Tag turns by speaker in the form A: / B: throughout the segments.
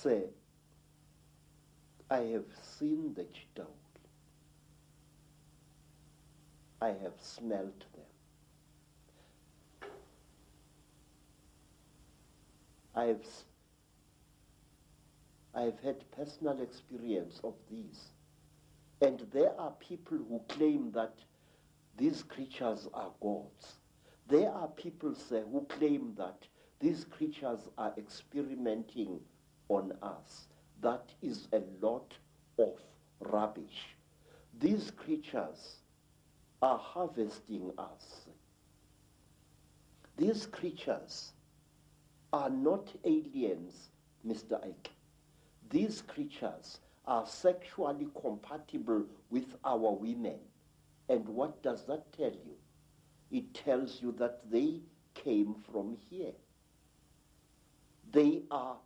A: say, I have seen the cheetah. I have smelt them. I have had personal experience of these. And there are people who claim that these creatures are gods. There are people who claim that these creatures are experimenting on us. That is a lot of rubbish. These creatures are harvesting us. These creatures are not aliens, Mr. Ike. These creatures are sexually compatible with our women. And what does that tell you? It tells you that they came from here. They are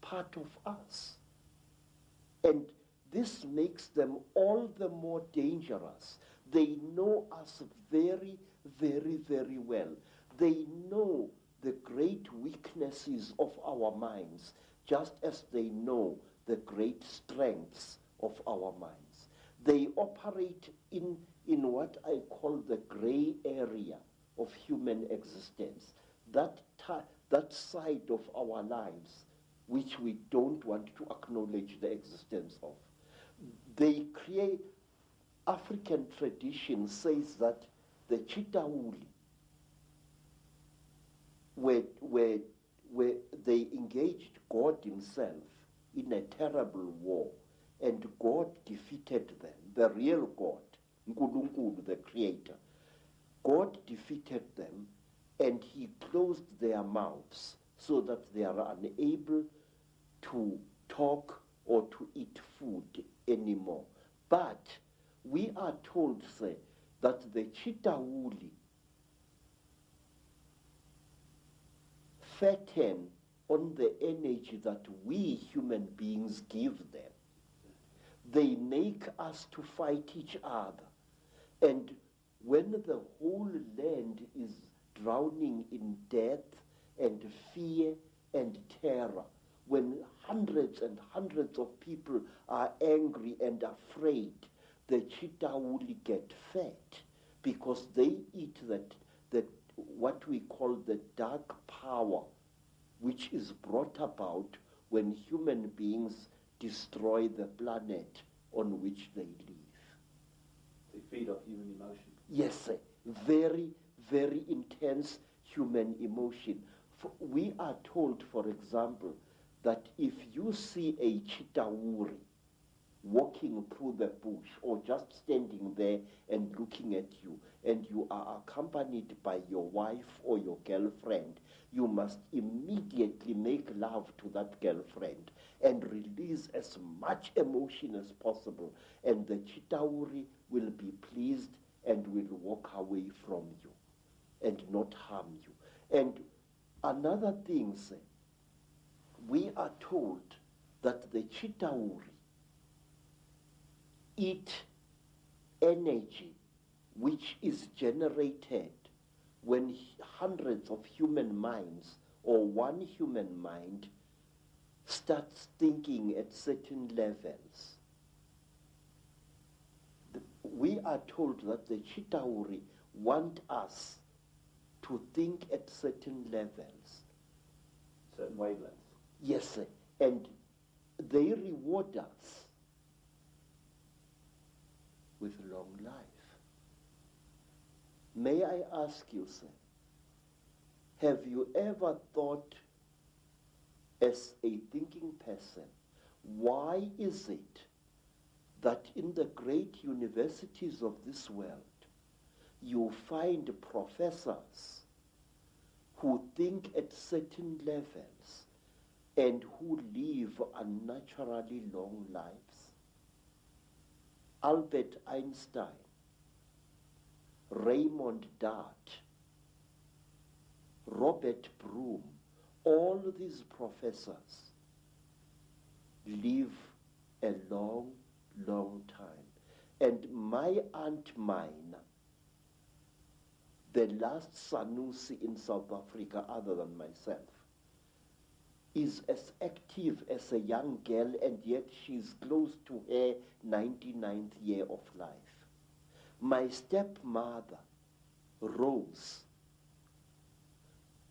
A: part of us. And this makes them all the more dangerous. They know us very, very, very well. They know the great weaknesses of our minds, just as they know the great strengths of our minds. They operate in what I call the gray area of human existence, that side of our lives which we don't want to acknowledge the existence of. They create, African tradition says that the Chitauli, where they engaged God himself in a terrible war, and God defeated them, the real God, Nkulunkulu, the creator. God defeated them, and he closed their mouths so that they are unable to talk or to eat food anymore. But we are told, say, that the Chitauli fatten on the energy that we human beings give them. They make us to fight each other. And when the whole land is drowning in death and fear and terror, when hundreds and hundreds of people are angry and afraid, the Chitauli get fat because they eat that what we call the dark power, which is brought about when human beings destroy the planet on which they live.
B: They feed off human emotion.
A: Yes, sir. Very, very intense human emotion. We are told, for example, that if you see a chitauri walking through the bush or just standing there and looking at you, and you are accompanied by your wife or your girlfriend, you must immediately make love to that girlfriend and release as much emotion as possible, and the chitauri will be pleased and will walk away from you and not harm you. And another thing, sir, we are told that the chitauri eat energy which is generated when hundreds of human minds or one human mind starts thinking at certain levels. We are told that the Chitauri want us to think at certain levels.
B: Certain wavelengths.
A: Yes, sir. And they reward us with long life. May I ask you, sir, have you ever thought as a thinking person, why is it that in the great universities of this world you find professors who think at certain levels and who live unnaturally long lives? Albert Einstein, Raymond Dart, Robert Broom, all these professors live a long, long time. And my Aunt Mina, the last Sanusi in South Africa other than myself, is as active as a young girl, and yet she's close to her 99th year of life. My stepmother, Rose,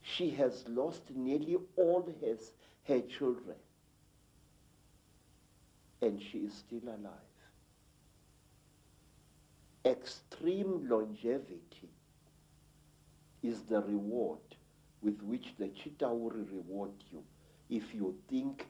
A: she has lost nearly all her children, and she is still alive. Extreme longevity is the reward with which the Chitauri reward you if you think